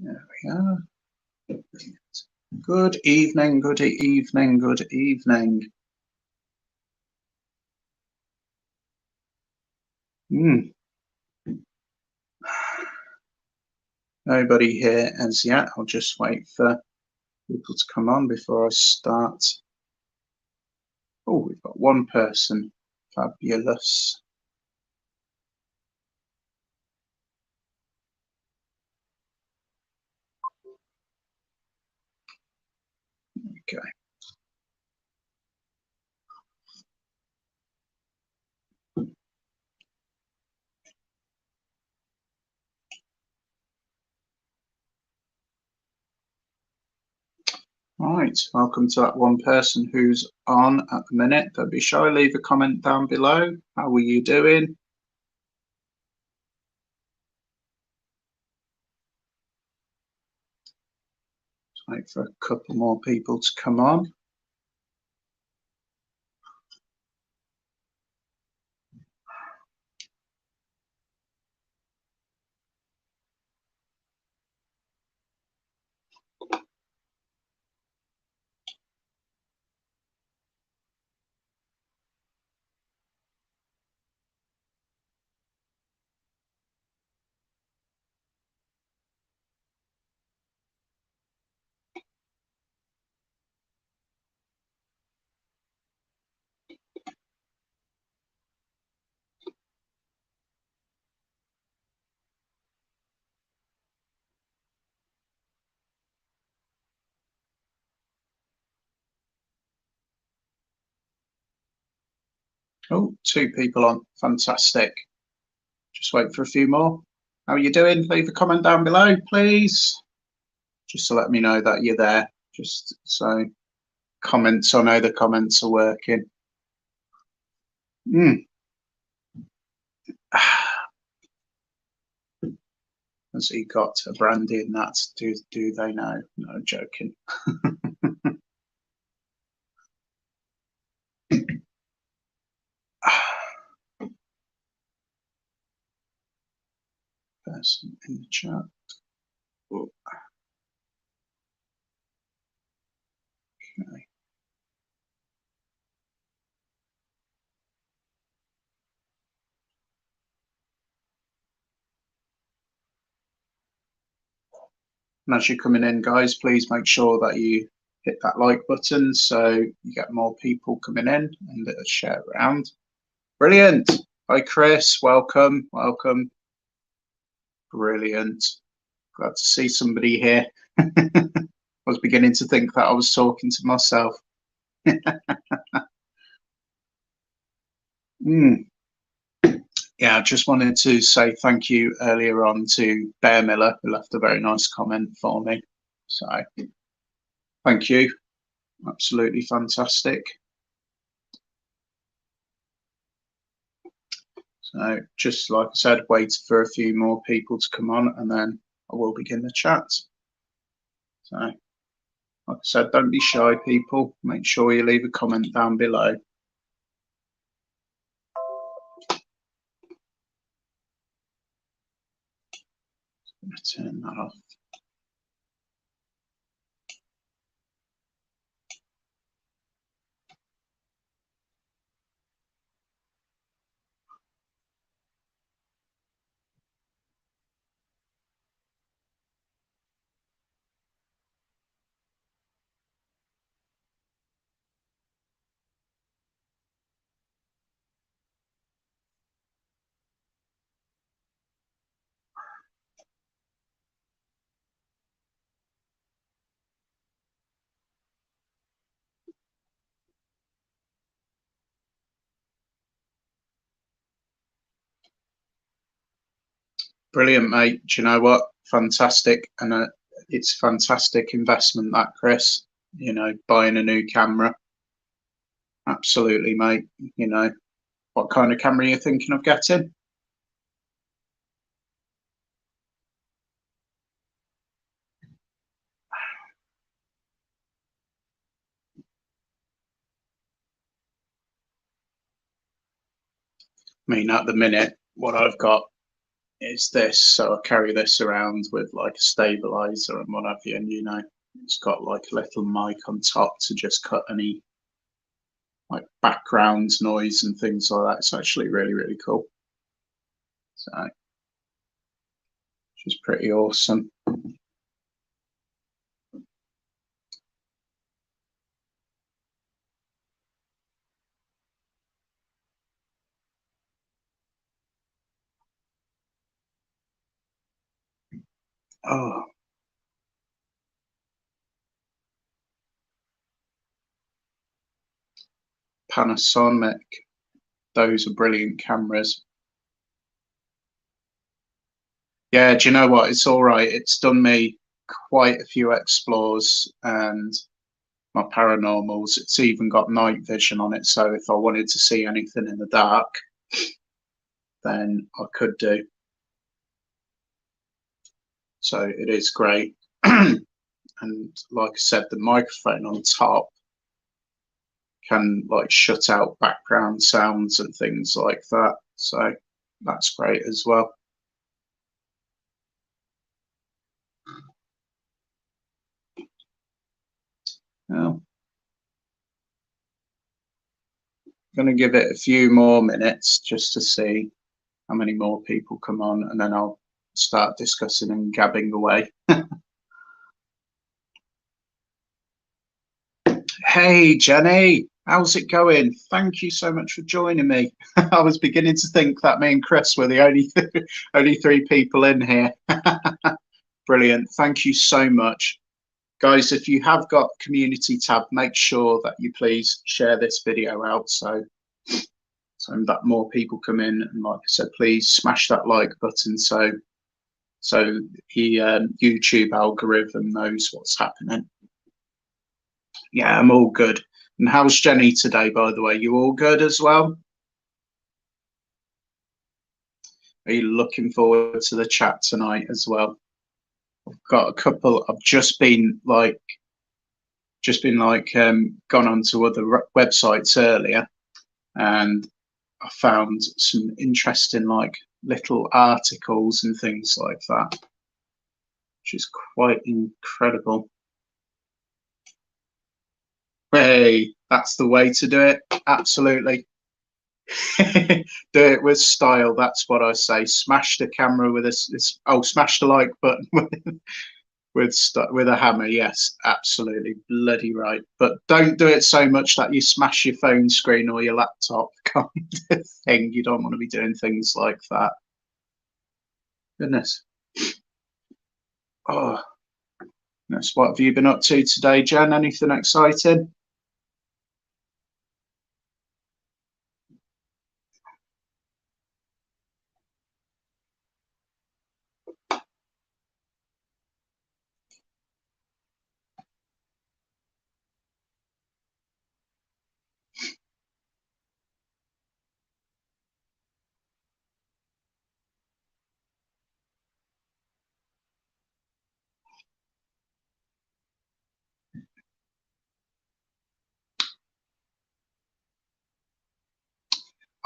There we are. Good evening, good evening, good evening. Nobody here as yet. I'll just wait for people to come on before I start. Oh, we've got one person. Fabulous. Okay. Right, welcome to that one person who's on at the minute. Don't be shy, leave a comment down below. How are you doing? Just wait for a couple more people to come on. Oh, two people on. Fantastic. Just wait for a few more. How are you doing? Leave a comment down below, please. Just to let me know that you're there. Just so comments, I know the comments are working. Has he got a brandy in that? Do they know? No, joking. Person in the chat. Oh. Okay. And as you're coming in, guys, please make sure that you hit that like button so you get more people coming in and share around. Brilliant. Hi, Chris. Welcome. Welcome. Brilliant. Glad to see somebody here. I was beginning to think that I was talking to myself. Yeah, I just wanted to say thank you earlier on to Bear Miller, who left a very nice comment for me. So thank you. Absolutely fantastic. So just like I said, wait for a few more people to come on and then I will begin the chat. So like I said, don't be shy, people. Make sure you leave a comment down below. I'm going to turn that off. Brilliant, mate. Do you know what? Fantastic. And it's fantastic investment, that, Chris. You know, buying a new camera. Absolutely, mate. You know, what kind of camera are you thinking of getting? I mean, at the minute, what I've got is this. So I carry this around with like a stabilizer and what have you, and it's got like a little mic on top to just cut any like background noise and things like that. It's actually really, really cool. So, which is pretty awesome. Oh, Panasonic. Those are brilliant cameras. Yeah, do you know what? It's all right. It's done me quite a few explores and my paranormals. It's even got night vision on it, so if I wanted to see anything in the dark, then I could do. So it is great. And like I said, the microphone on top can like shut out background sounds and things like that. So that's great as well. Well, I'm going to give it a few more minutes just to see how many more people come on, and then I'll start discussing and gabbing away. Hey, Jenny, how's it going? Thank you so much for joining me. I was beginning to think that me and Chris were the only three people in here. Brilliant. Thank you so much. Guys, if you have got community tab, make sure that you please share this video out so that more people come in. And like I said, please smash that like button so the YouTube algorithm knows what's happening. Yeah, I'm all good. And how's Jenny today, by the way? You all good as well? Are you looking forward to the chat tonight as well? I've got a couple. I've just been gone onto other websites earlier, and I found some interesting like little articles and things like that, which is quite incredible. Hey, that's the way to do it. Absolutely. Do it with style. That's what I say. Smash the camera with this. Oh, smash the like button with a hammer. Yes, absolutely, bloody right. But don't do it so much that you smash your phone screen or your laptop kind of thing. You don't want to be doing things like that. Goodness. Oh, goodness. What have you been up to today, Jen? Anything exciting?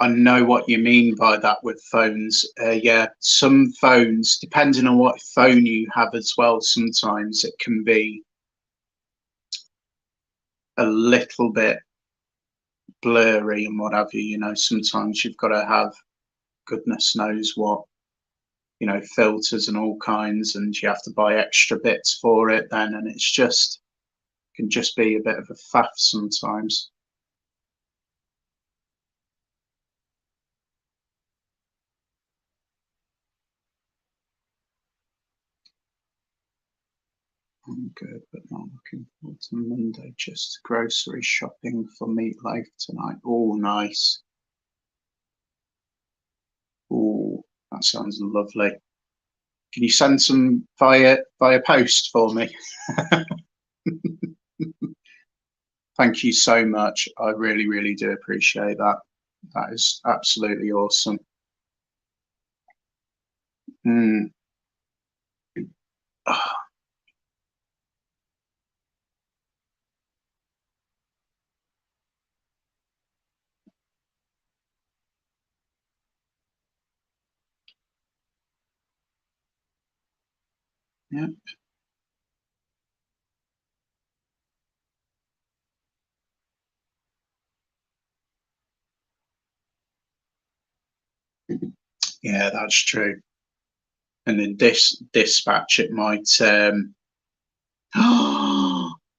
I know what you mean by that with phones. Yeah, some phones, depending on what phone you have as well, sometimes it can be a little bit blurry and what have you. Sometimes you've got to have goodness knows what, filters and all kinds, and you have to buy extra bits for it then, and it's just can just be a bit of a faff sometimes. I'm good, but not looking forward to Monday. Just grocery shopping for meatloaf tonight. Oh, nice. Oh, that sounds lovely. Can you send some via post for me? Thank you so much. I really, really do appreciate that. That is absolutely awesome. Mm. Oh, Yeah. Yeah, that's true. And in this dispatch, it might.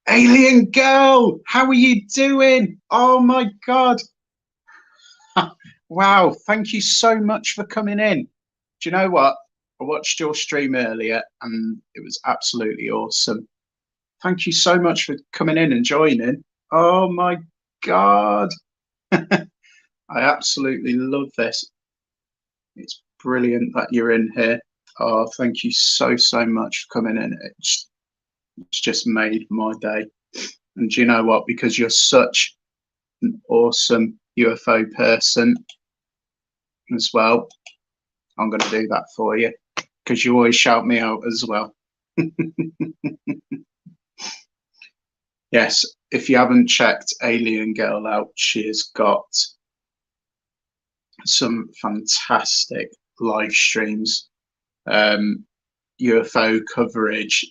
Alien girl, how are you doing? Oh my God. Wow, thank you so much for coming in. Do you know what? I watched your stream earlier and it was absolutely awesome. Thank you so much for coming in and joining. Oh my God. I absolutely love this. It's brilliant that you're in here. Oh, thank you so, so much for coming in. It's just made my day. And do you know what? Because you're such an awesome UFO person as well, I'm going to do that for you because you always shout me out as well. Yes, if you haven't checked Alien Girl out, she has got some fantastic live streams, UFO coverage.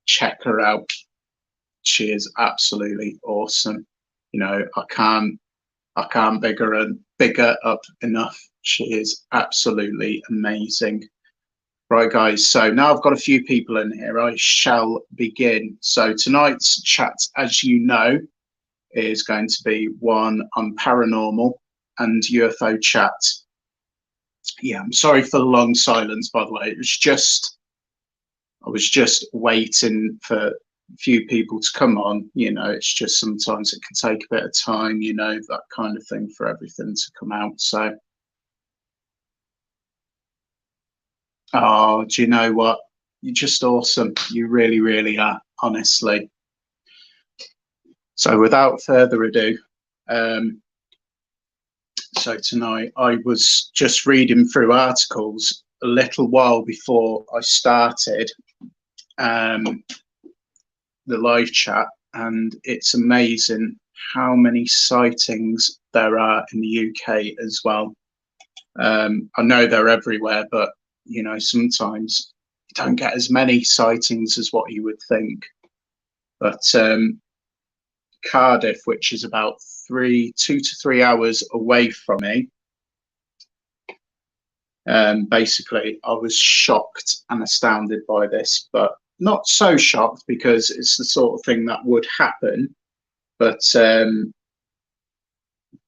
Check her out. She is absolutely awesome. You know, I can't bigger up enough. She is absolutely amazing. Right, guys, so now I've got a few people in here. I shall begin. So tonight's chat, as you know, is going to be one on paranormal and UFO chat. Yeah, I'm sorry for the long silence, by the way. I was just waiting for a few people to come on. You know, it's just sometimes it can take a bit of time, you know, that kind of thing for everything to come out. So, oh, do you know what? You're just awesome. You really, really are, honestly. So without further ado, um, so tonight I was just reading through articles a little while before I started um, the live chat, and it's amazing how many sightings there are in the UK as well. I know they're everywhere, but you know, sometimes you don't get as many sightings as what you would think. But Cardiff, which is about 2 to 3 hours away from me, basically, I was shocked and astounded by this, but not so shocked because it's the sort of thing that would happen. But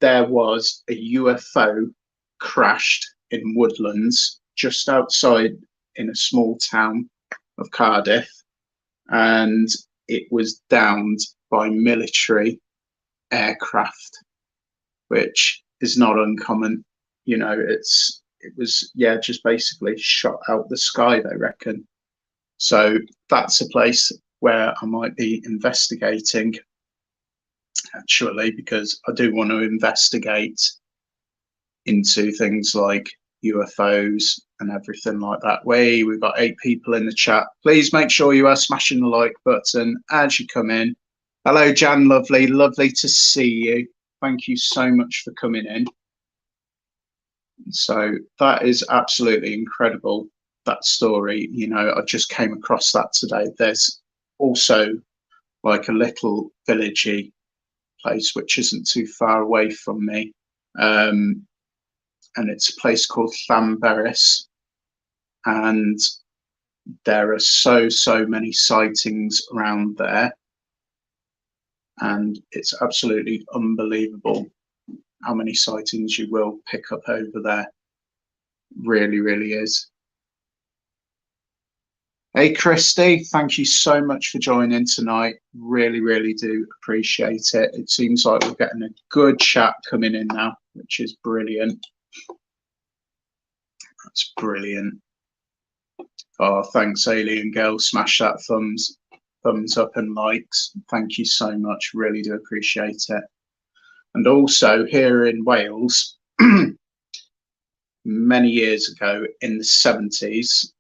there was a UFO crashed in Woodlands just outside in a small town of Cardiff, and it was downed by military aircraft, which is not uncommon. You know, it was, yeah, just basically shot out the sky, they reckon. So that's a place where I might be investigating, actually, because I do want to investigate into things like UFOs and everything like that. We've got 8 people in the chat. Please make sure you are smashing the like button as you come in. Hello, Jan, lovely to see you. Thank you so much for coming in. So that is absolutely incredible, that story. You know, I just came across that today. There's also like a little villagey place which isn't too far away from me, and it's a place called Llanberis, and there are so many sightings around there, and it's absolutely unbelievable how many sightings you will pick up over there. Really is. Hey, Christy, thank you so much for joining tonight. Really do appreciate it. It seems like we're getting a good chat coming in now, which is brilliant. That's brilliant. Oh, thanks, Alien Girl. Smash that thumbs up and likes. Thank you so much. Really do appreciate it. And also here in Wales, many years ago in the 70s,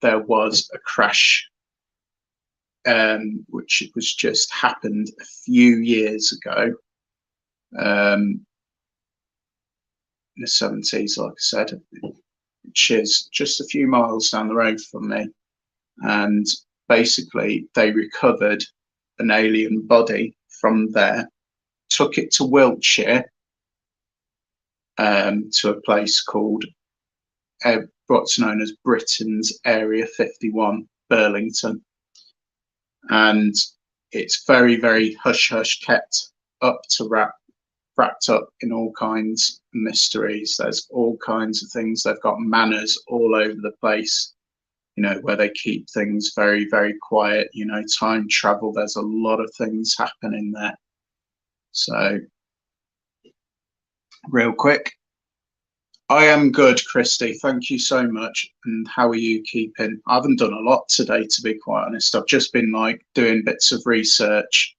there was a crash, which was just happened a few years ago. In the 70s, like I said, which is just a few miles down the road from me. and basically they recovered an alien body from there, took it to Wiltshire, to a place called what's known as Britain's Area 51, Burlington, and it's very, very hush hush, kept up to wrapped up in all kinds of mysteries. There's all kinds of things. They've got manors all over the place, you know, where they keep things very, very quiet. You know, time travel, there's a lot of things happening there. So real quick, I am good, Christy, thank you so much. And how are you keeping? I haven't done a lot today, to be quite honest. I've just been like doing bits of research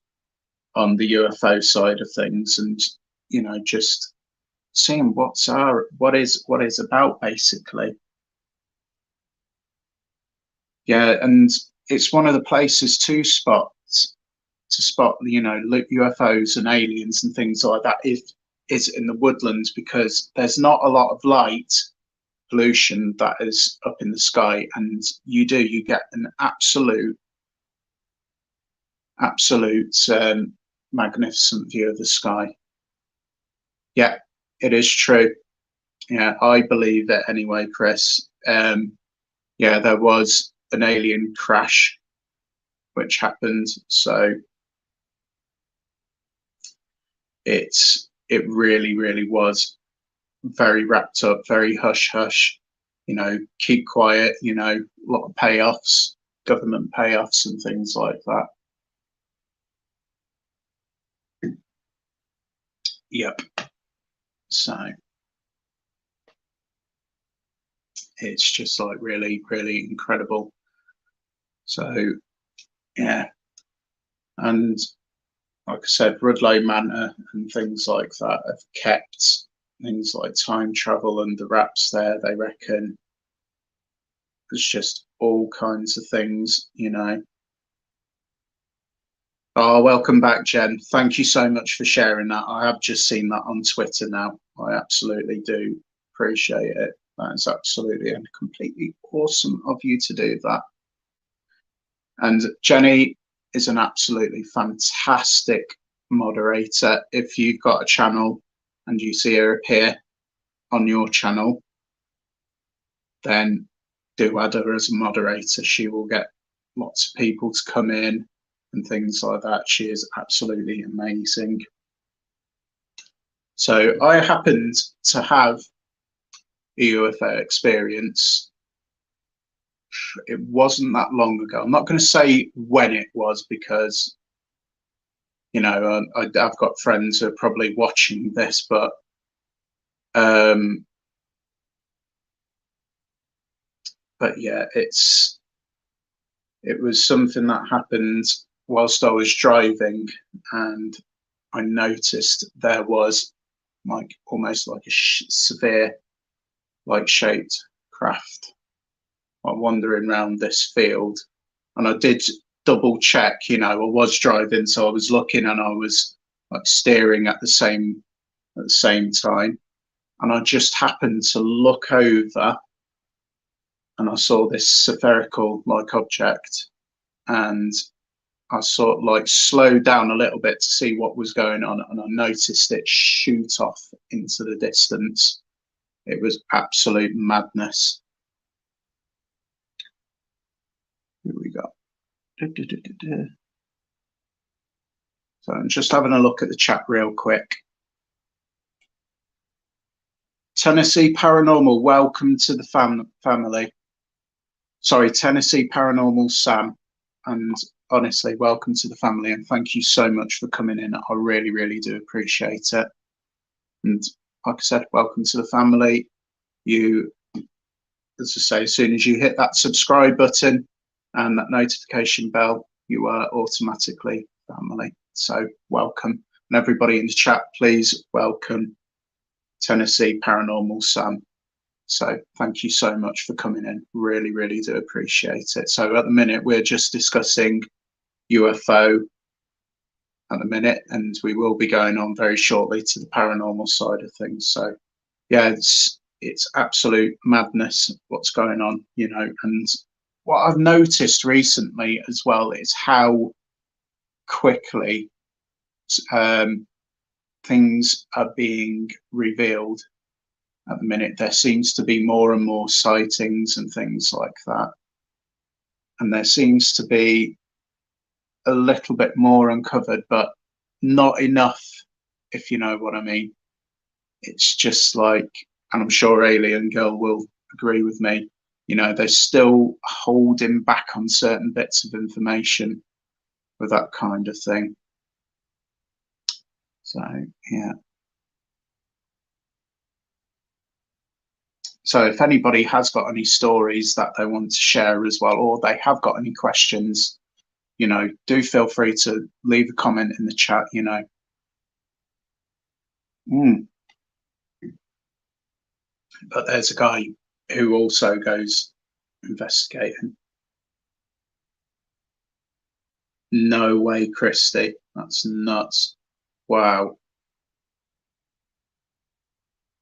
on the UFO side of things, and you know, just seeing what is about, basically. Yeah, and it's one of the places to spot, you know, UFOs and aliens and things like that is in the woodlands, because there's not a lot of light pollution that is up in the sky, and you get an absolute magnificent view of the sky. Yeah, it is true. Yeah, I believe it anyway, Chris. Yeah, there was an alien crash which happened, so it really, really was very wrapped up, very hush hush. You know, keep quiet. You know, a lot of payoffs, government payoffs, and things like that. Yep. So it's just like really, really incredible. So yeah, and like I said, Rudloe Manor and things like that have kept things like time travel and the wraps there. They reckon there's just all kinds of things, you know. Oh, welcome back, Jen. Thank you so much for sharing that. I have just seen that on Twitter now. I absolutely do appreciate it. That is absolutely and completely awesome of you to do that. And Jenny is an absolutely fantastic moderator. If you've got a channel and you see her appear on your channel, then do add her as a moderator. She will get lots of people to come in and things like that. She is absolutely amazing. So I happened to have a UFO experience. It wasn't that long ago. I'm not going to say when it was, because you know, I've got friends who are probably watching this, but yeah, it was something that happened whilst I was driving, and I noticed there was like almost like a severe like shaped craft like wandering around this field, and I did double check, you know, I was driving, so I was looking and I was like steering at the same time, and I just happened to look over and I saw this spherical like object, and I sort of like slowed down a little bit to see what was going on, and I noticed it shoot off into the distance. It was absolute madness. Here we go. So I'm just having a look at the chat real quick. Tennessee Paranormal, welcome to the family. Sorry, Tennessee Paranormal Sam, and honestly, welcome to the family, and thank you so much for coming in. I really, really do appreciate it. And like I said, welcome to the family. You, as I say, as soon as you hit that subscribe button and that notification bell, you are automatically family. So welcome. And everybody in the chat, please welcome Tennessee Paranormal Sam. So thank you so much for coming in. Really, really do appreciate it. So at the minute, we're just discussing UFO at the minute, and we will be going on very shortly to the paranormal side of things. So yeah, it's absolute madness what's going on, you know, and what I've noticed recently as well is how quickly things are being revealed at the minute. There seems to be more and more sightings and things like that, and there seems to be a little bit more uncovered, but not enough, if you know what I mean. It's just like, and I'm sure Alien Girl will agree with me, you know, they're still holding back on certain bits of information with that kind of thing. So, yeah. So if anybody has got any stories that they want to share as well, or they have got any questions, you know, do feel free to leave a comment in the chat, you know. But there's a guy who also goes investigating. No way, Christy. That's nuts. Wow.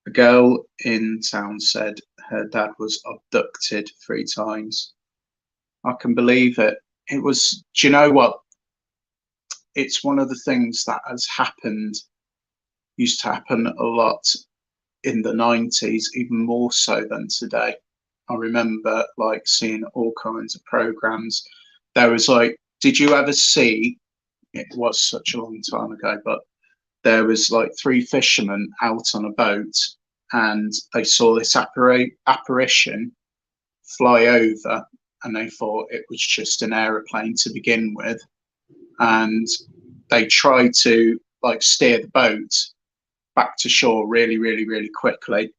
A girl in town said her dad was abducted 3 times. I can believe it. It was, do you know what? It's one of the things that has happened, used to happen a lot in the 90s, even more so than today. I remember like seeing all kinds of programs. There was like, did you ever see, it was such a long time ago, but there was like 3 fishermen out on a boat and they saw this apparition fly over, and they thought it was just an aeroplane to begin with, and they tried to like steer the boat back to shore really, really, really quickly,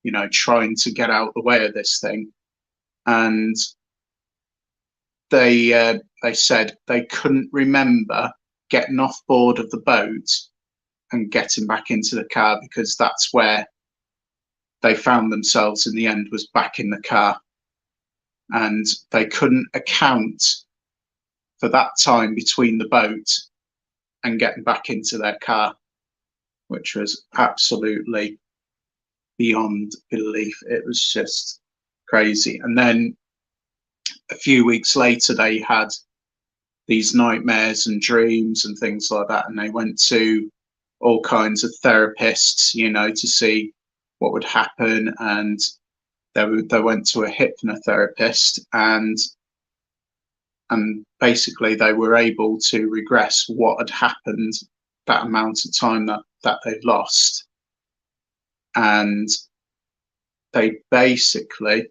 you know, trying to get out the way of this thing. And they said they couldn't remember getting off board of the boat and getting back into the car, because that's where they found themselves in the end, was back in the car. And they couldn't account for that time between the boat and getting back into their car, which was absolutely beyond belief. It was just crazy. And then a few weeks later, they had these nightmares and dreams and things like that, and they went to all kinds of therapists, you know, to see what would happen. And they went to a hypnotherapist, and basically they were able to regress what had happened, that amount of time that they lost. And they basically,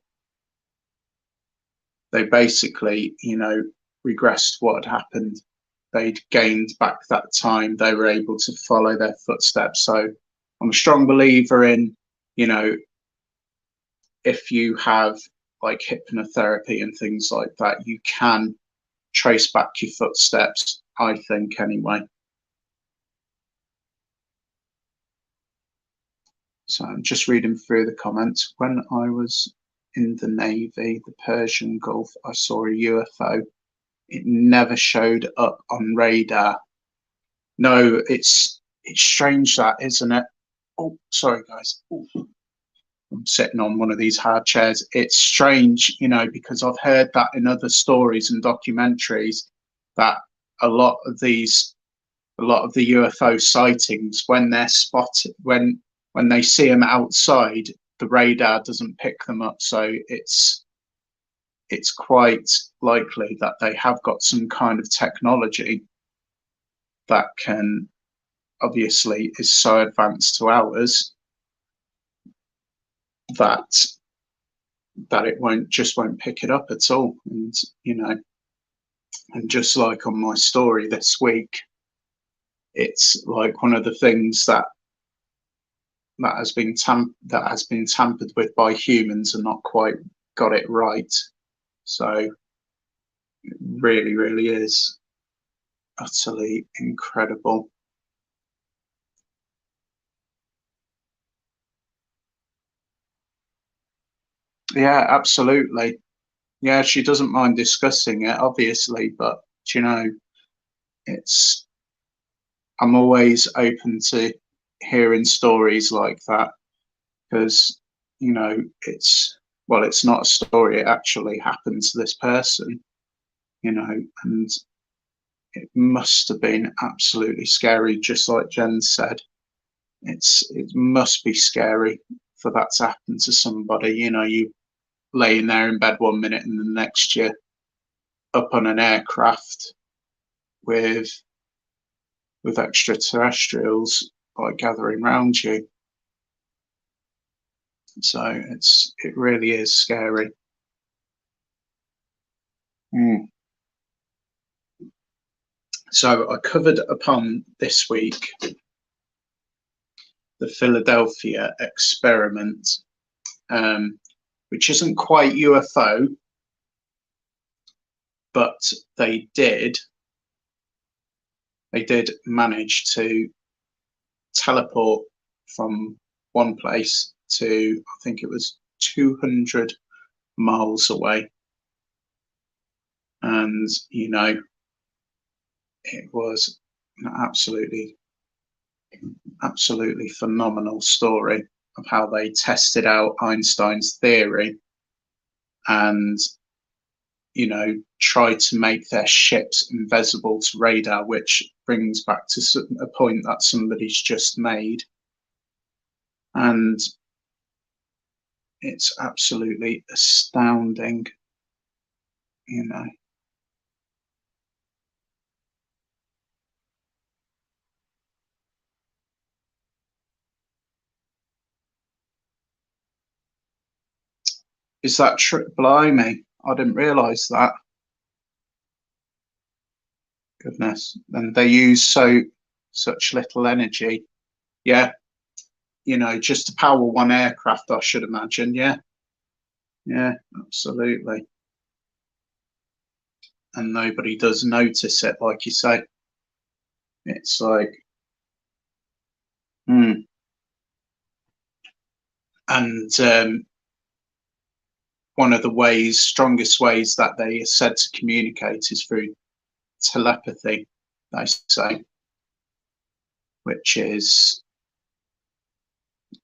you know, regressed what had happened. They'd gained back that time. They were able to follow their footsteps. So I'm a strong believer in, you know, if you have like hypnotherapy and things like that, you can trace back your footsteps, I think, anyway. So I'm just reading through the comments. When I was in the Navy, the Persian Gulf, I saw a UFO. It never showed up on radar. No, it's strange, that, isn't it? Oh, sorry, guys. Ooh. I'm sitting on one of these hard chairs. It's strange, you know, because I've heard that in other stories and documentaries, that a lot of the UFO sightings, when they're spotted, when they see them outside, the radar doesn't pick them up. So it's quite likely that they have got some kind of technology that can, obviously, is so advanced to ours that it won't pick it up at all. And you know, and just like on my story this week, it's like one of the things that has been tampered with by humans and not quite got it right. So it really, really is utterly incredible. Yeah, absolutely. Yeah, she doesn't mind discussing it, obviously, but you know, it's I'm always open to hearing stories like that, because you know, it's well, it's not a story, it actually happened to this person, you know, and it must have been absolutely scary, just like Jen said. It must be scary for that to happen to somebody. You know, you laying there in bed one minute and the next you're up on an aircraft with extraterrestrials like gathering around you. So it really is scary. Mm. So I covered upon this week the Philadelphia experiment, which isn't quite UFO, but they did manage to teleport from one place to, I think it was 200 miles away. And, you know, it was an absolutely phenomenal story of how they tested out Einstein's theory and, you know, tried to make their ships invisible to radar, which brings back to a point that somebody's just made. And it's absolutely astounding, you know. Is that true? Blimey, I didn't realise that. Goodness. And they use such little energy. Yeah. You know, just to power one aircraft, I should imagine. Yeah. Yeah, absolutely. And nobody does notice it, like you say. It's like, and one of the strongest ways that they are said to communicate is through telepathy, they say, which is,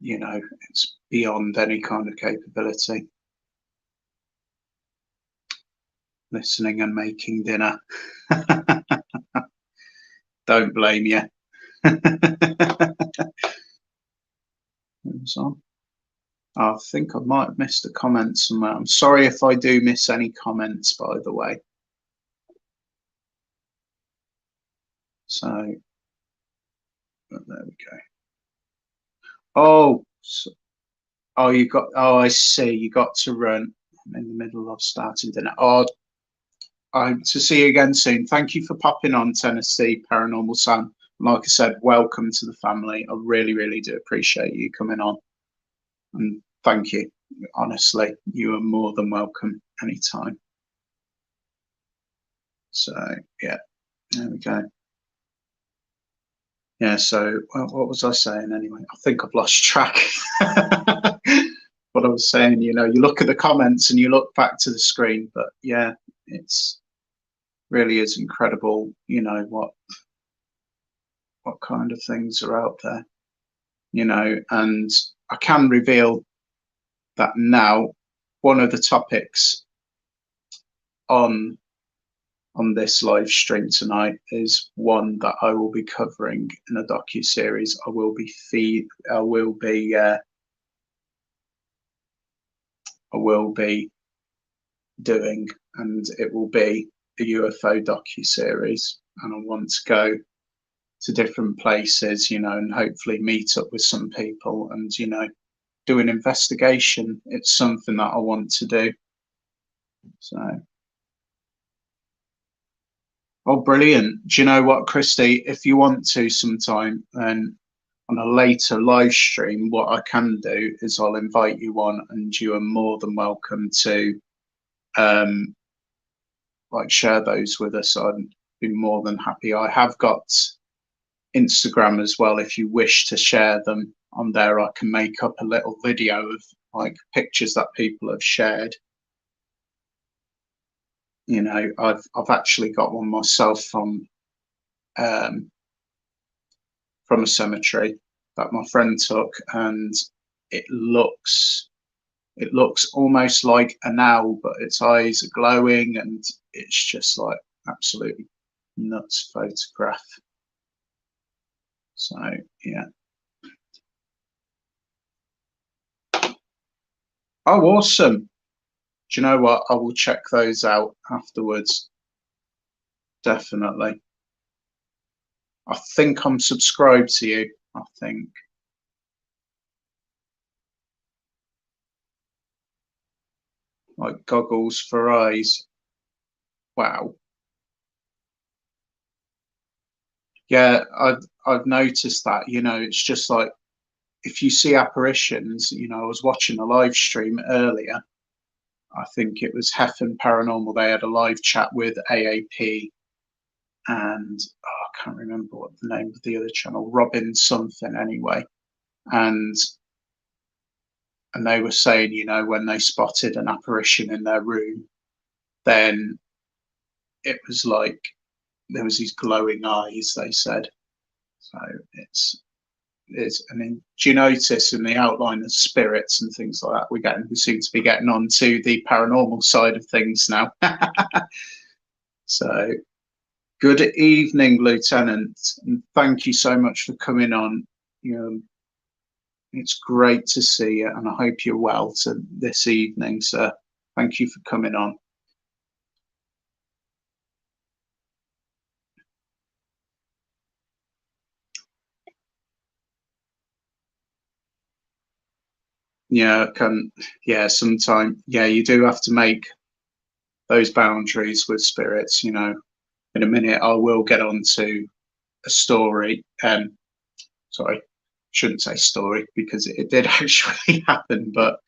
you know, it's beyond any kind of capability. Listening and making dinner. Don't blame you. I think I might have missed a comment somewhere. I'm sorry if I do miss any comments, by the way. So, there we go. Oh, you got. Oh, I see. You got to run. I'm in the middle of starting dinner. Oh, to see you again soon. Thank you for popping on, Tennessee Paranormal Sam. Like I said, welcome to the family. I really, really do appreciate you coming on. And thank you. Honestly, you are more than welcome anytime. So, yeah, there we go. Yeah, so what was I saying anyway? I think I've lost track. What I was saying, you know, you look at the comments and you look back to the screen, but yeah, it's really is incredible, you know, what kind of things are out there, you know, and I can reveal that now one of the topics on this live stream tonight is one that I will be covering in a docu-series. I will be doing, and it will be a UFO docu-series, and I want to go to different places, you know, and hopefully meet up with some people and, you know, do an investigation. It's something that I want to do. So, oh, brilliant. Do you know what, Christy? If you want to sometime, then on a later live stream, what I can do is I'll invite you on, and you are more than welcome to like share those with us. I'd be more than happy. I have got Instagram as well. If you wish to share them on there, I can make up a little video of like pictures that people have shared. You know, I've actually got one myself from a cemetery that my friend took, and it looks it looks almost like an owl, but its eyes are glowing, and it's just like absolutely nuts photograph. So yeah. Oh, awesome. Do you know what? I will check those out afterwards. Definitely. I think I'm subscribed to you. I think. Like goggles for eyes. Wow. Yeah, I've noticed that. You know, it's just like if you see apparitions. You know, I was watching a live stream earlier. I think it was Heffen Paranormal. They had a live chat with AAP, and oh, I can't remember what the name of the other channel, Robin something anyway. And they were saying, you know, when they spotted an apparition in their room, then it was like there was these glowing eyes, they said. So I mean, do you notice in the outline of spirits and things like that, we seem to be getting on to the paranormal side of things now. So good evening, Lieutenant, and thank you so much for coming on. You know, it's great to see you, and I hope you're well this evening, sir. Thank you for coming on. Yeah, sometimes, yeah, you do have to make those boundaries with spirits. You know, in a minute, I will get on to a story. Sorry, shouldn't say story because it did actually happen, but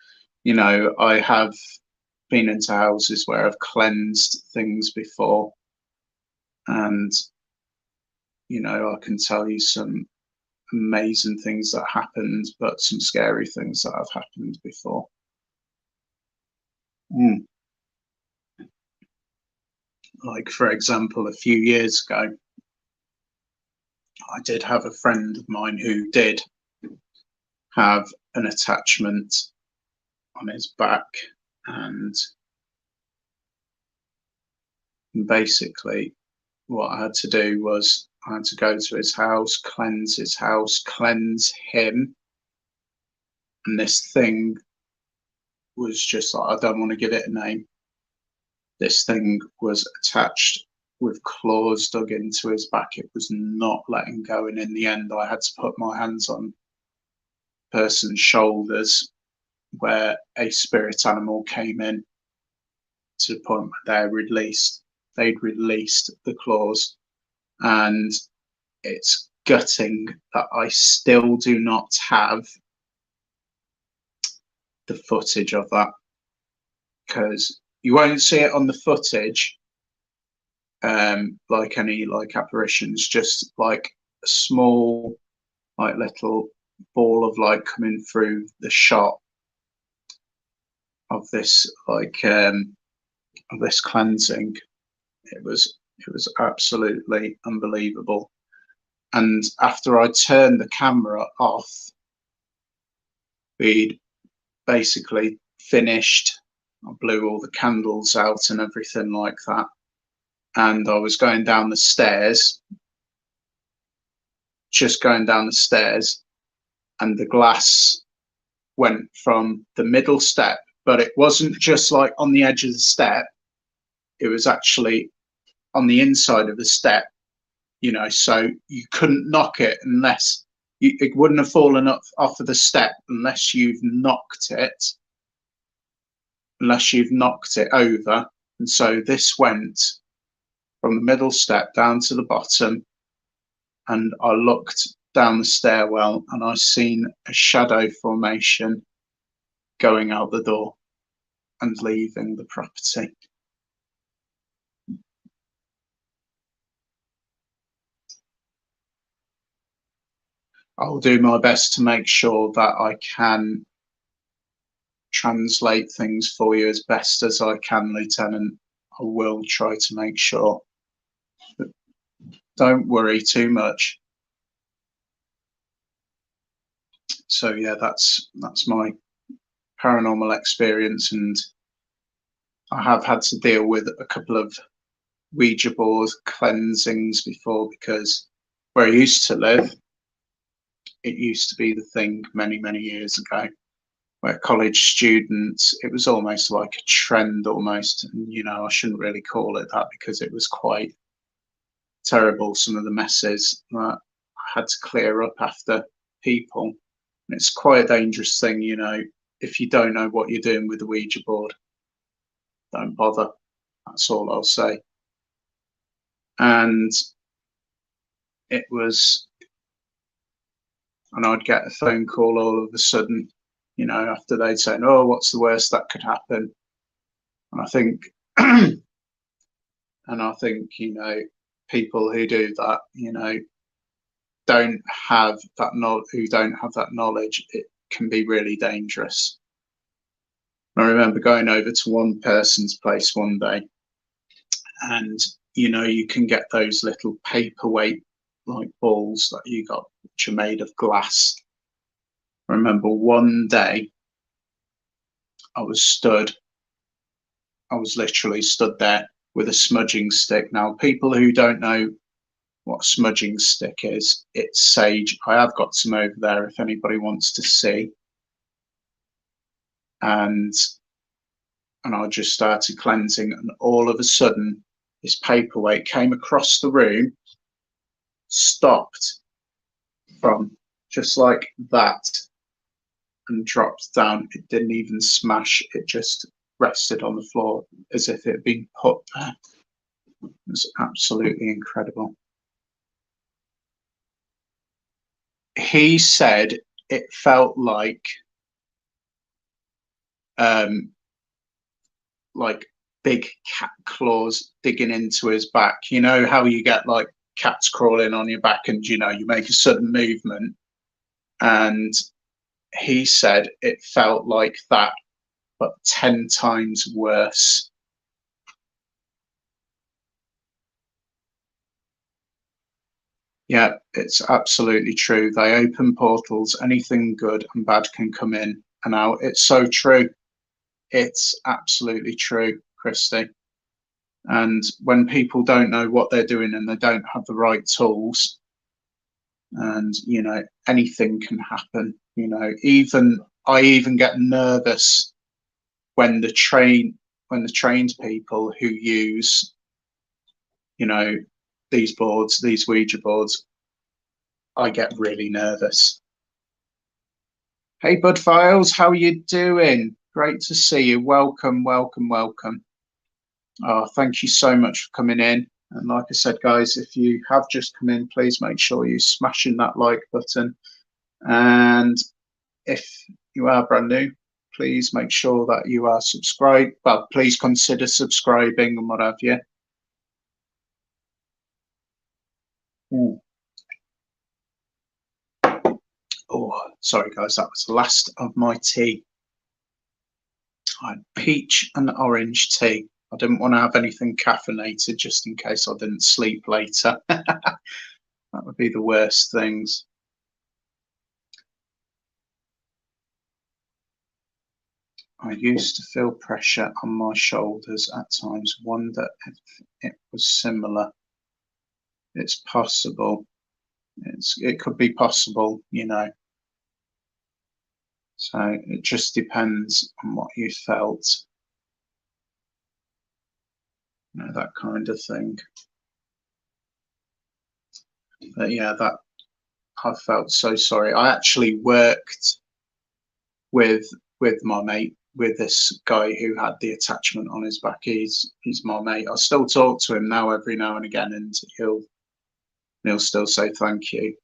you know, I have been into houses where I've cleansed things before, and you know, I can tell you some amazing things that happened, but some scary things that have happened before. Mm. Like, for example, a few years ago, I did have a friend of mine who did have an attachment on his back, and basically, what I had to do was I had to go to his house, cleanse him, and this thing was just like, I don't want to give it a name. This thing was attached with claws dug into his back. It was not letting go, and in the end, I had to put my hands on person's shoulders where a spirit animal came in to the point where they'd released the claws, and it's gutting that I still do not have the footage of that, because you won't see it on the footage, like any like apparitions, just like a small like little ball of light coming through the shot of this of this cleansing. It was absolutely unbelievable. And after I turned the camera off, we'd basically finished. I blew all the candles out and everything like that, and I was going down the stairs, just going down the stairs, and the glass went from the middle step, but it wasn't just like on the edge of the step, it was actually on the inside of the step, you know, so you couldn't knock it unless it wouldn't have fallen off of the step unless you've knocked it over. And so this went from the middle step down to the bottom, and I looked down the stairwell and I seen a shadow formation going out the door and leaving the property. I'll do my best to make sure that I can translate things for you as best as I can, Lieutenant. I will try to make sure. But don't worry too much. So yeah, that's my paranormal experience, and I have had to deal with a couple of Ouija board cleansings before, because where I used to live, it used to be the thing many years ago, where college students, it was almost like a trend almost, and I shouldn't really call it that because it was quite terrible, some of the messes that I had to clear up after people. And it's quite a dangerous thing, if you don't know what you're doing with the Ouija board, don't bother. That's all I'll say. And it was, and I'd get a phone call all of a sudden, after they'd say, "Oh, what's the worst that could happen?" And I think, people who do that, don't have that who don't have that knowledge, it can be really dangerous. I remember going over to one person's place one day, and you can get those little paperweight like balls that you got, which are made of glass. I remember one day I was literally stood there with a smudging stick. Now, people who don't know what a smudging stick is, it's sage. I have got some over there if anybody wants to see. And I just started cleansing, and all of a sudden this paperweight came across the room, stopped from just like that, and dropped down. It didn't even smash, it just rested on the floor as if it had been put there. It was absolutely incredible. He said it felt like big cat claws digging into his back. You know how you get like cats crawling on your back, and you make a sudden movement, and he said it felt like that, but 10 times worse. Yeah, it's absolutely true. They open portals. Anything good and bad can come in and out. It's so true. It's absolutely true, Christy. And when people don't know what they're doing and they don't have the right tools, and anything can happen. I even get nervous when the trained people who use these boards, these Ouija boards, I get really nervous. Hey, Bud Files, how are you doing? Great to see you. Welcome. Oh, thank you so much for coming in. And like I said, guys, if you have just come in, please make sure you smashing that like button. And if you are brand new, please make sure that you are subscribed. Well, please consider subscribing and what have you. Ooh. Oh, sorry, guys, that was the last of my tea. I had peach and orange tea. I didn't want to have anything caffeinated just in case I didn't sleep later. That would be the worst things. I used to feel pressure on my shoulders at times. Wonder if it was similar. It's possible. It could be possible, So it just depends on what you felt. That kind of thing. But yeah, I felt so sorry. I actually worked with my mate, with this guy who had the attachment on his back. He's my mate. I still talk to him now every now and again, and he'll still say thank you.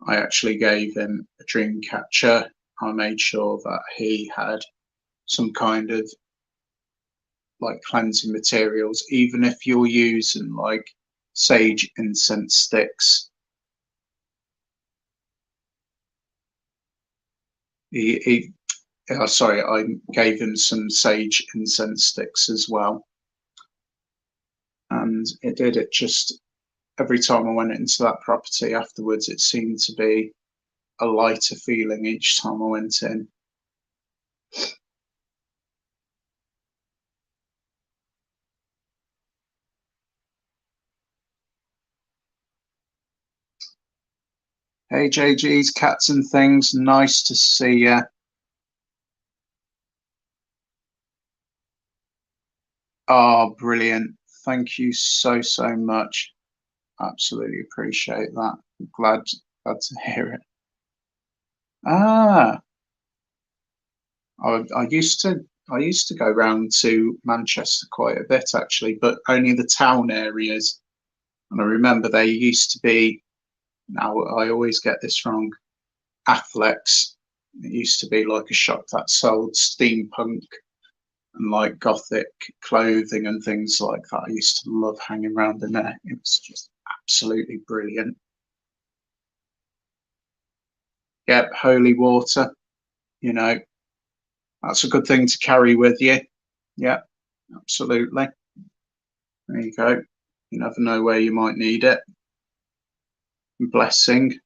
I actually gave him a dream catcher. I made sure that he had some kind of like cleansing materials, even if you're using like sage incense sticks. I gave him some sage incense sticks as well. And it just, every time I went into that property afterwards, it seemed to be a lighter feeling each time I went in. Hey JG's Cats and Things, nice to see you. Oh, brilliant. Thank you so much. Absolutely appreciate that. Glad to hear it. I used to go round to Manchester quite a bit actually, but only the town areas. And I remember they used to be, now I always get this wrong, Affleck's. It used to be like a shop that sold steampunk and like gothic clothing and things like that. I used to love hanging around in there. It was just absolutely brilliant. Yep, holy water, you know, that's a good thing to carry with you. Yeah, absolutely. There you go. You never know where you might need it. Blessing.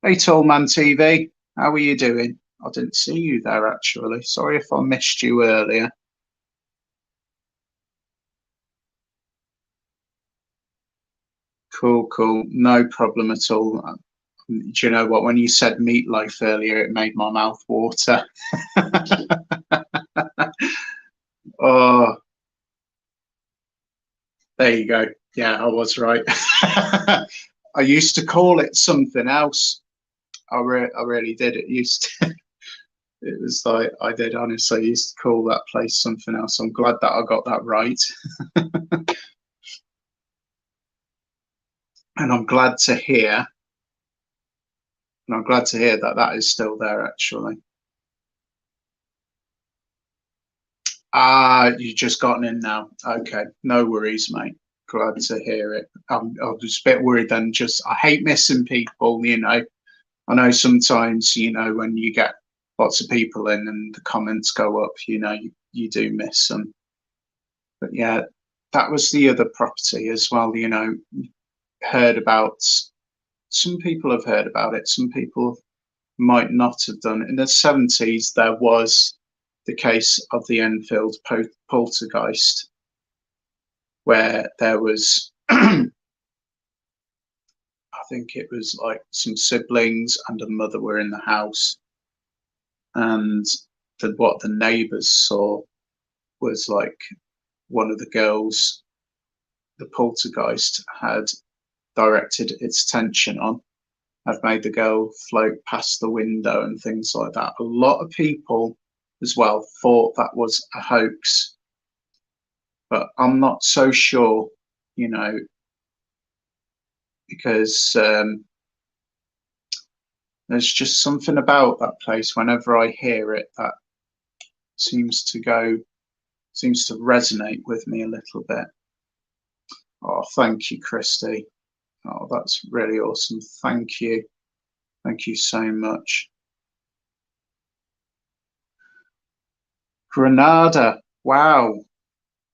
Hey, Tall Man TV, how are you doing? I didn't see you there actually. Sorry if I missed you earlier. Cool. No problem at all. Do you know what? When you said meatloaf earlier, it made my mouth water. Oh, there you go. Yeah, I was right. I used to call it something else. I really did. It used to, it was like I did honestly. I used to call that place something else. I'm glad that I got that right. And I'm glad to hear. And I'm glad to hear that that is still there actually. Ah, you just gotten in now. Okay, no worries, mate. Glad to hear it. I was a bit worried then. Just I hate missing people. You know, I know sometimes you know when you get lots of people in and the comments go up. You know, you do miss them. But yeah, that was the other property as well. You know, heard about. Some people have heard about it. Some people might not have done. In the 70s, there was the case of the Enfield poltergeist, where there was, I think it was like some siblings and a mother were in the house, and what the neighbours saw was like one of the girls the poltergeist had directed its attention on had made the girl float past the window and things like that. A lot of people as well thought that was a hoax, but I'm not so sure, you know, because there's just something about that place. Whenever I hear it, that seems to resonate with me a little bit. Oh, thank you, Christy. Oh, that's really awesome. Thank you. Thank you so much. Granada. Wow.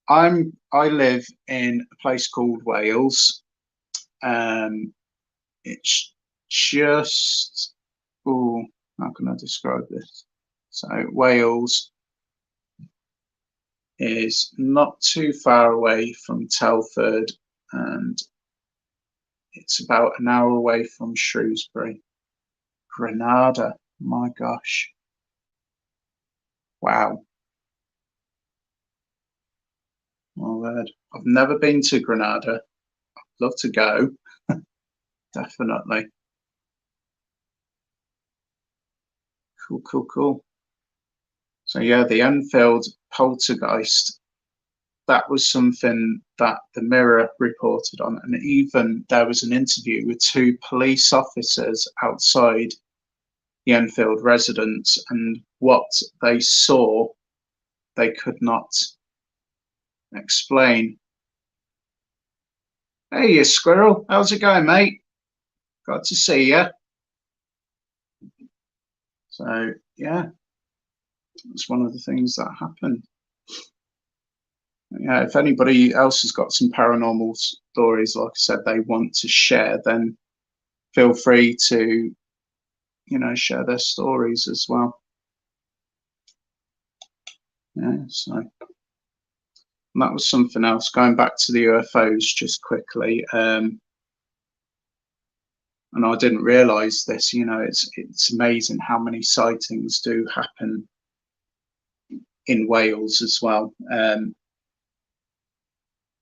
I live in a place called Wales. It's just, oh, how can I describe this? So Wales is not too far away from Telford, and it's about an hour away from Shrewsbury. Granada, my gosh. Wow. My word. I've never been to Granada. I'd love to go. Definitely. Cool. So yeah, the Enfield poltergeist, that was something that the Mirror reported on. And even there was an interview with two police officers outside the Enfield residence, and what they saw, they could not explain. Hey, you squirrel, how's it going, mate? Glad to see you. So, yeah, it's one of the things that happened. Yeah, if anybody else has got some paranormal stories, like I said, they want to share, then feel free to you know, share their stories as well. Yeah, so that was something else. Going back to the UFOs just quickly, and I didn't realise this. You know, it's amazing how many sightings do happen in Wales as well.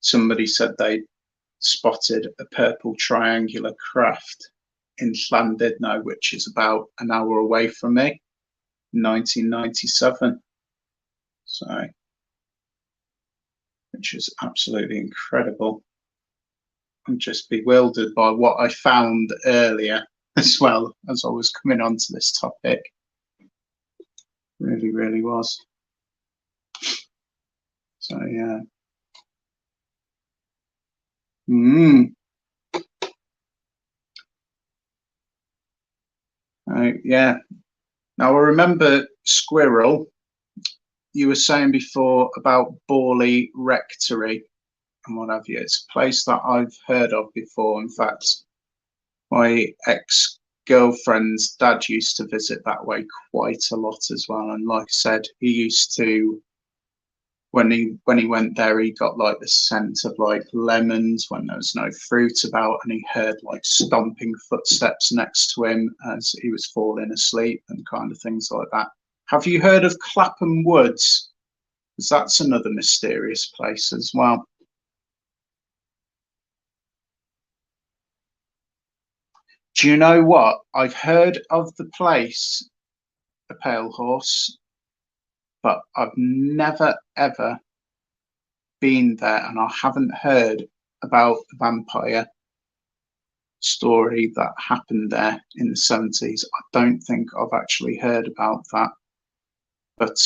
Somebody said they spotted a purple triangular craft in Llandudno, which is about an hour away from me, in 1997. So, which is absolutely incredible. I'm just bewildered by what I found earlier as well as I was coming on to this topic. Really, really was. So, yeah. Yeah. Now, I remember Squirrel, you were saying before about Borley Rectory and what have you. It's a place that I've heard of before. In fact, my ex-girlfriend's dad used to visit that way quite a lot as well. And like I said, he used to, when he went there, he got like the scent of like lemons when there was no fruit about, and he heard like stomping footsteps next to him as he was falling asleep and kind of things like that. Have you heard of Clapham Woods? Because that's another mysterious place as well. Do you know what? I've heard of the place, the Pale Horse, but I've never ever been there, and I haven't heard about the vampire story that happened there in the 70s. I don't think I've actually heard about that. But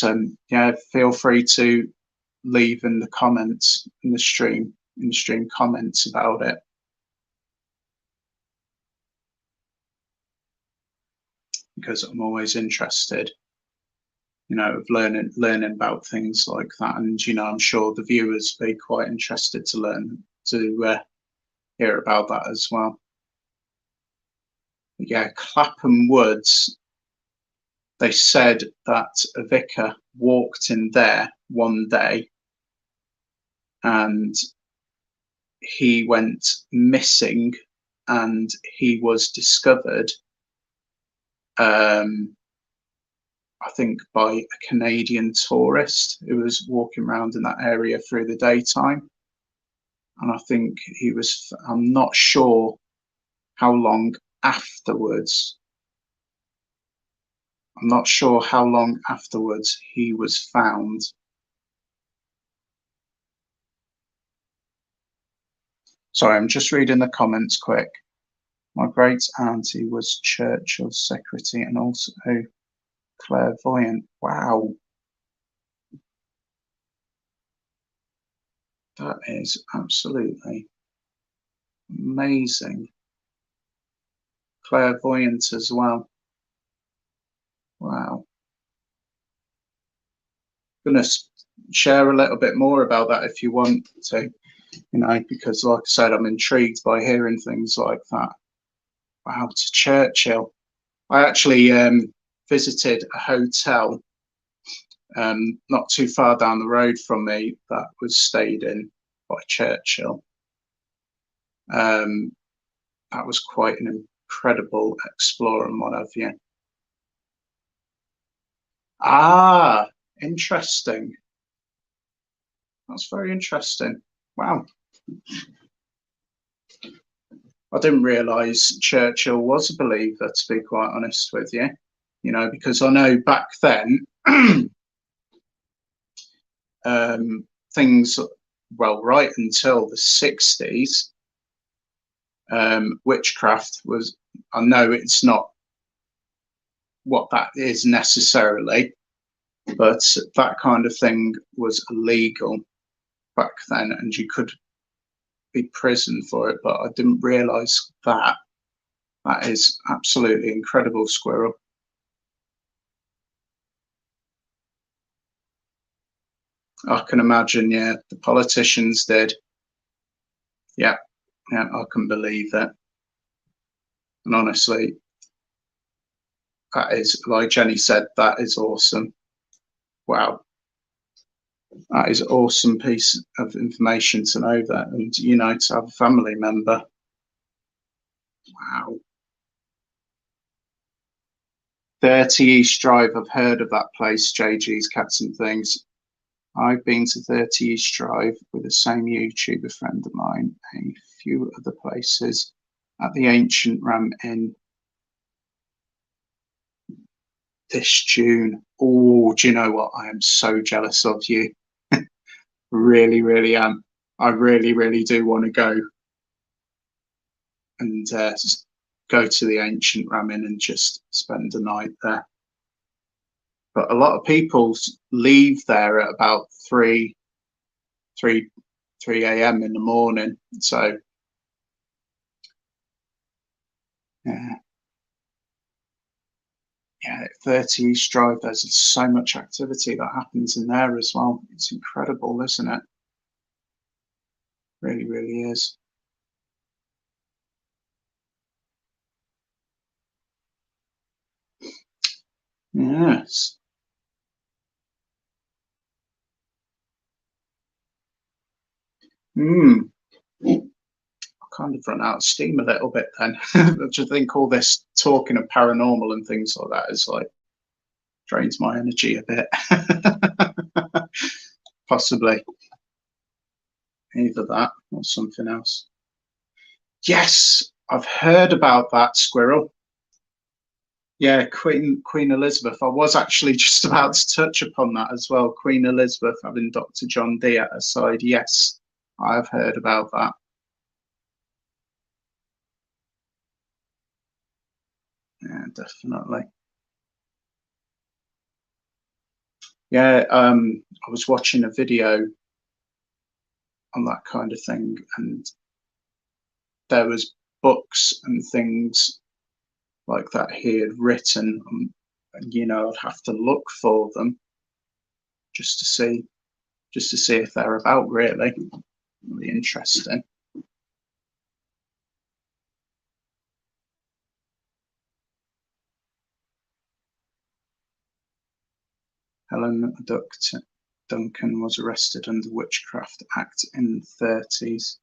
yeah, feel free to leave in the comments in the stream comments about it. Because I'm always interested, you know, of learning about things like that. And, you know, I'm sure the viewers will be quite interested to learn, to hear about that as well. But yeah, Clapham Woods, they said that a vicar walked in there one day and he went missing, and he was discovered, I think, by a Canadian tourist who was walking around in that area through the daytime. And I think he was, I'm not sure how long afterwards, he was found. Sorry, I'm just reading the comments quick. My great auntie was Churchill's secretary and also clairvoyant. Wow. That is absolutely amazing. Clairvoyant as well. Wow. I'm going to share a little bit more about that if you want to, you know, because like I said, I'm intrigued by hearing things like that. Wow, to Churchill. I actually visited a hotel not too far down the road from me that was stayed in by Churchill. That was quite an incredible explore and what have you. Ah, interesting. That's very interesting. Wow. I didn't realise Churchill was a believer, to be quite honest with you. You know, because I know back then, things, well, right until the 60s, witchcraft was, I know it's not what that is necessarily, but that kind of thing was illegal back then, and you could be prisoned for it. But I didn't realise that. That is absolutely incredible, Squirrel. I can imagine, yeah, the politicians did. Yeah, yeah, I can believe that. And honestly, That is, like Jenny said, that is awesome. Wow. That is an awesome piece of information to know that, and you know, to have a family member. Wow. 30 East Drive. I've heard of that place, JG's Cats and Things. I've been to 30 East Drive with the same YouTuber friend of mine, a few other places, at the Ancient Ram Inn this June. Oh, do you know what? I am so jealous of you. Really, really am. I really, really do want to go and go to the Ancient Ram Inn and just spend a night there. But a lot of people leave there at about 3 a.m. in the morning. So yeah, 30 East Drive. There's so much activity that happens in there as well. It's incredible, isn't it? Really, really is. Yes. Hmm. I kind of run out of steam a little bit then. I just think all this talking of paranormal and things like that is like drains my energy a bit. Possibly either that or something else. Yes, I've heard about that, Squirrel. Yeah, Queen Elizabeth. I was actually just about to touch upon that as well. Queen Elizabeth having Dr. John Dee at her side. Yes, I've heard about that. Yeah, definitely. Yeah, I was watching a video on that kind of thing, and there was books and things like that he had written, and you know, I'd have to look for them just to see if they're about really. Really interesting. Helen Duncan was arrested under Witchcraft Act in the 30s.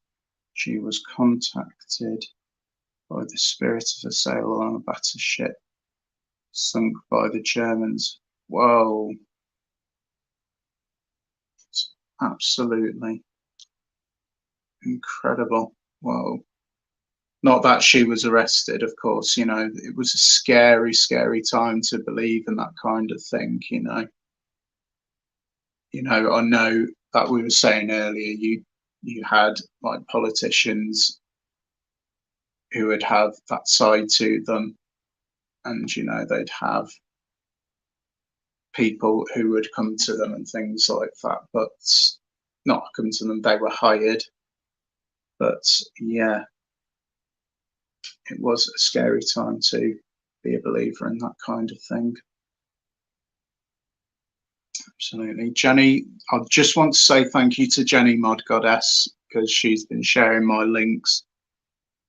She was contacted by the spirit of a sailor on a battered ship sunk by the Germans. Whoa, it's absolutely incredible. Whoa. Not that she was arrested, of course, you know, it was a scary, scary time to believe in that kind of thing, you know. You know, I know that we were saying earlier, you had like politicians who would have that side to them, and you know, they'd have people who would come to them and things like that, but not come to them, they were hired. But yeah, it was a scary time to be a believer in that kind of thing. Absolutely. Jenny, I just want to say thank you to Jenny Mod Goddess, because she's been sharing my links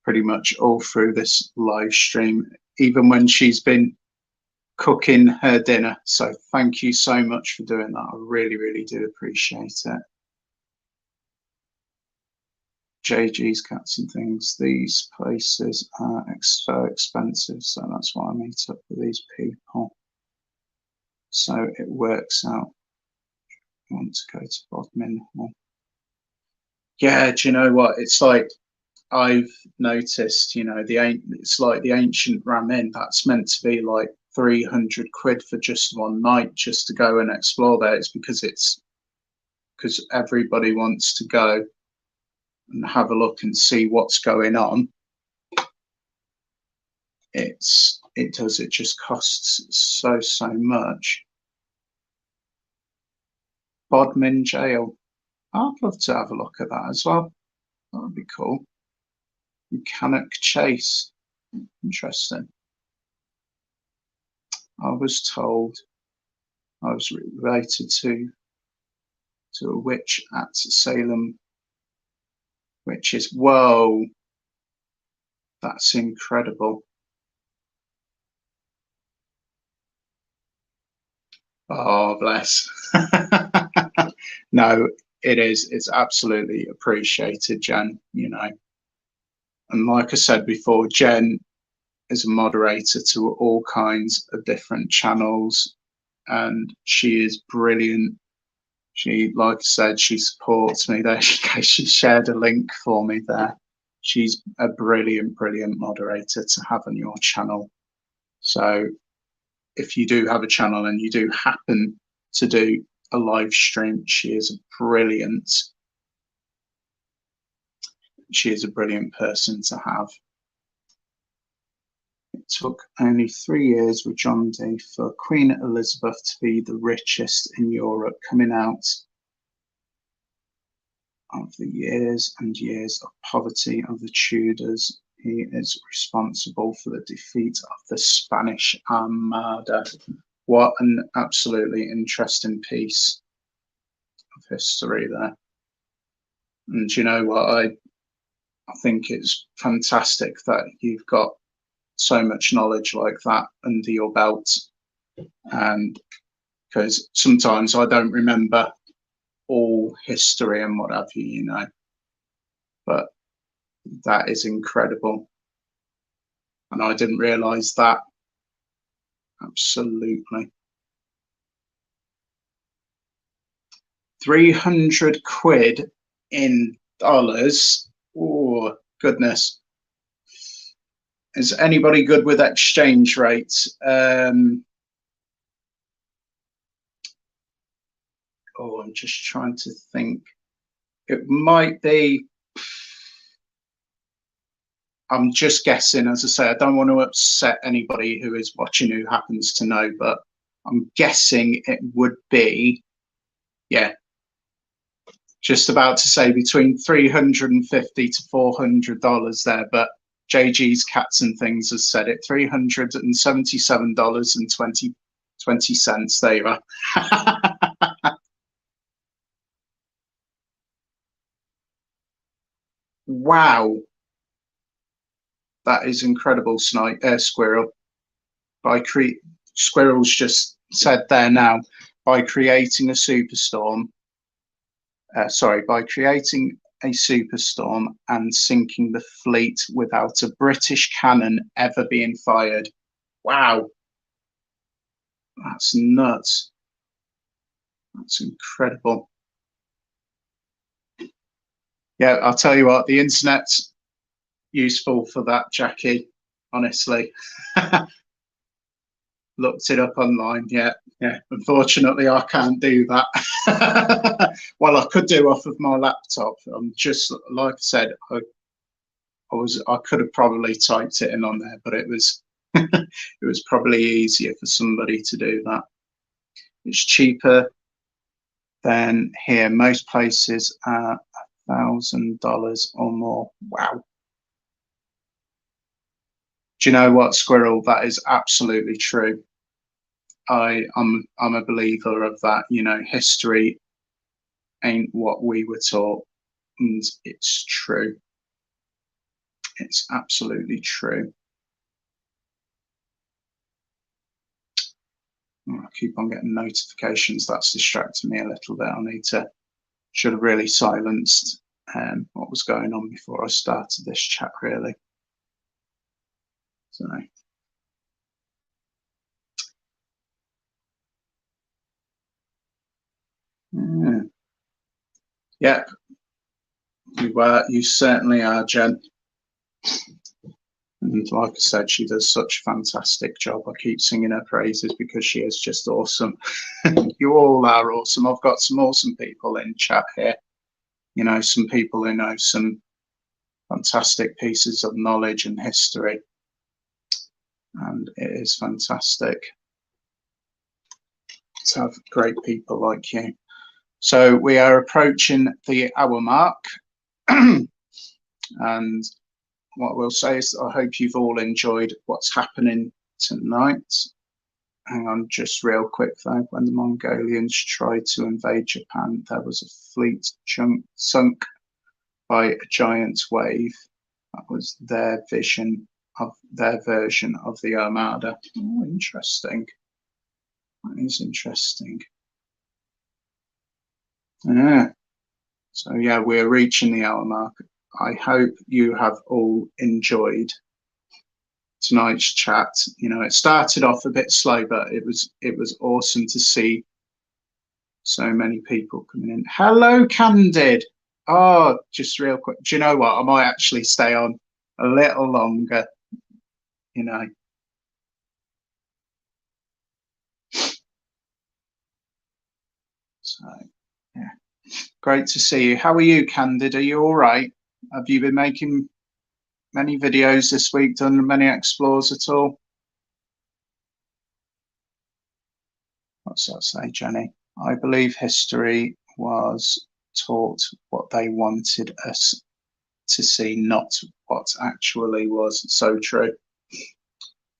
pretty much all through this live stream, even when she's been cooking her dinner. So thank you so much for doing that. I really, really do appreciate it. JG's Cats and Things. These places are so expensive, so that's why I meet up with these people. So it works out. I want to go to Bodmin Hall. Yeah, do you know what? It's like I've noticed, you know, it's like the Ancient Ram Inn. That's meant to be like 300 quid for just one night just to go and explore there. It's because everybody wants to go and have a look and see what's going on. It just costs so much. Bodmin Jail. I'd love to have a look at that as well. That would be cool. Mechanic Chase. Interesting. I was told I was related to a witch at Salem, which is, whoa, that's incredible. Oh, bless. No, it is. It's absolutely appreciated, Jen, you know. And like I said before, Jen is a moderator to all kinds of different channels, and she is brilliant. She, like I said, she supports me there. She shared a link for me there. She's a brilliant, brilliant moderator to have on your channel. So if you do have a channel and you do happen to do a live stream, she is brilliant. She is a brilliant person to have. It took only 3 years with John D for Queen Elizabeth to be the richest in Europe, coming out of the years and years of poverty of the Tudors. He is responsible for the defeat of the Spanish Armada. What an absolutely interesting piece of history there. And you know what? I think it's fantastic that you've got so much knowledge like that under your belt. And because sometimes I don't remember all history and what have you, you know. But that is incredible. And I didn't realize that. Absolutely. 300 quid in dollars. Oh, goodness. Is anybody good with exchange rates? I'm just trying to think. It might be, I'm just guessing, as I say, I don't want to upset anybody who is watching who happens to know, but I'm guessing it would be, yeah, just about to say between $350 to $400 there, but JG's Cats and Things has said it, $377.20. There you are. Wow. That is incredible, Squirrel. Squirrel's just said there now, by creating a superstorm, by creating a superstorm and sinking the fleet without a British cannon ever being fired. Wow. That's nuts. That's incredible. Yeah, I'll tell you what, the internet's useful for that, Jackie, honestly. Looked it up online. Yeah. Unfortunately, I can't do that. Well, I could do off of my laptop. I'm just, like I said, I could have probably typed it in on there, but it was it was probably easier for somebody to do that. It's cheaper than here. Most places are $1,000 or more. Wow. Do you know what, Squirrel? That is absolutely true. I'm a believer of that. You know, history ain't what we were taught, and it's true. It's absolutely true. I keep on getting notifications. That's distracting me a little bit. Should have really silenced what was going on before I started this chat, really. So. Yeah, you certainly are, Jen. And like I said, she does such a fantastic job. I keep singing her praises because she is just awesome. You all are awesome. I've got some awesome people in chat here. You know, some people who know some fantastic pieces of knowledge and history. And it is fantastic to have great people like you. So we are approaching the hour mark. And what we'll say is I hope you've all enjoyed what's happening tonight. Hang on, just real quick though. When the Mongolians tried to invade Japan, there was a fleet sunk by a giant wave. That was their version of the Armada. Oh, interesting. That is interesting. Yeah. So yeah, we're reaching the hour mark. I hope you have all enjoyed tonight's chat. You know, it started off a bit slow, but it was awesome to see so many people coming in. Hello, Candid. Oh, just real quick. Do you know what? I might actually stay on a little longer. You know. So yeah, great to see you. How are you, Candid? Are you all right? Have you been making many videos this week? Done many explores at all? What's that say, Jenny? I believe history was taught what they wanted us to see, not what actually was. So true.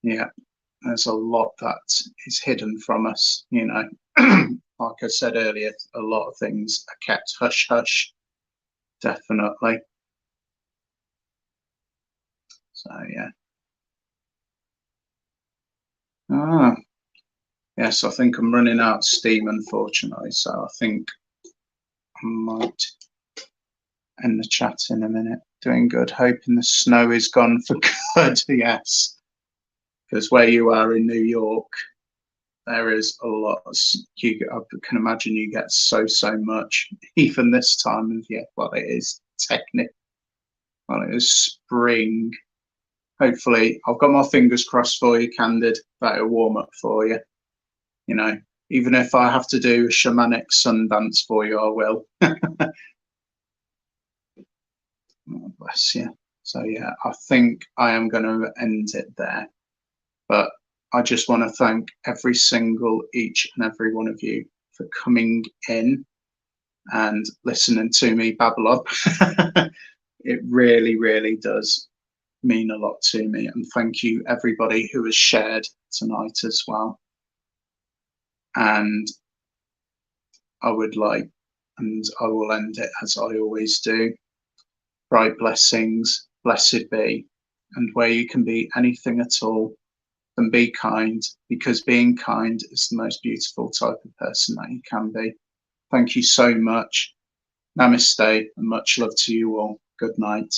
Yeah, there's a lot that is hidden from us, you know. Like I said earlier, a lot of things are kept hush hush, definitely. So yeah. Ah, yes, I think I'm running out of steam, unfortunately. So I think I might end the chat in a minute. Doing good. Hoping the snow is gone for good. Yes, because where you are in New York, there is a lot. I can imagine you get so much, even this time of year. Well, it is technically, well, it is spring. Hopefully, I've got my fingers crossed for you, Candid. That'll warm up for you. You know, even if I have to do a shamanic sun dance for you, I will. Oh, bless you. So yeah, I think I am going to end it there. But I just want to thank each and every one of you for coming in and listening to me babble up. It really, really does mean a lot to me. And thank you, everybody who has shared tonight as well. And I would like, and I will end it as I always do. Bright blessings, blessed be. And where you can be anything at all, then be kind, because being kind is the most beautiful type of person that you can be. Thank you so much. Namaste and much love to you all. Good night.